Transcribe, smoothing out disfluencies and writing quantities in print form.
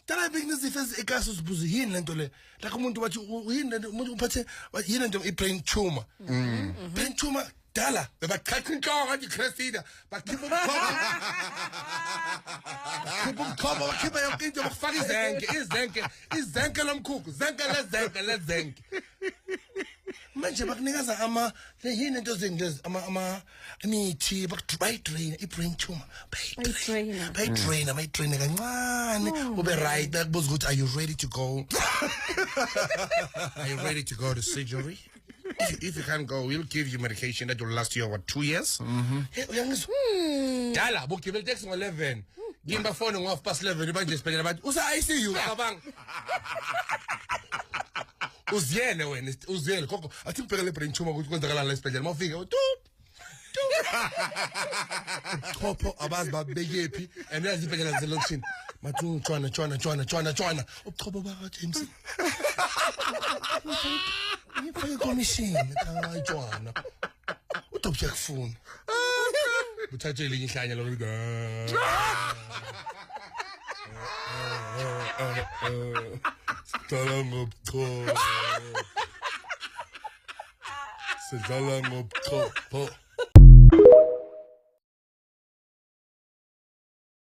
Dala ibinizifo ezikaso sibuza yini lento le la umuntu wathi yini lento umuntu uphathe yini lento i-brain tumor brain tumor dala bebaqhaqa inhloko nje Christina bakhipha ukukhoba bakhipha yonke into bakufaka izenke lomkhukhu zenke lezenke manje bakunikeza yini into zengilezi imithi bayidrain i-brain tumor bayidrain kancane ube right bakubuza ukuthi are you ready to go to surgery. If you can't go, we'll give you medication that will last you 2 years. Dala, bukibel text ngo-11. Ngimba phone ngo-11 ibanje esibhedlela bathi usa ICU cabanga. Uziyele wena, uziyele gogo. Athi ngibhekele i-brain tumor ukuthi kwenzakala la esibhedlela mawufika Chopho abazi babekephi and yazi ibhedlela zelokishini. Mathu tshwana. Ubuchopho baka James. Ngifake commission ayitshwana udobje kufuna uthathe elinye ihlanya lo sidlala ngobuchopho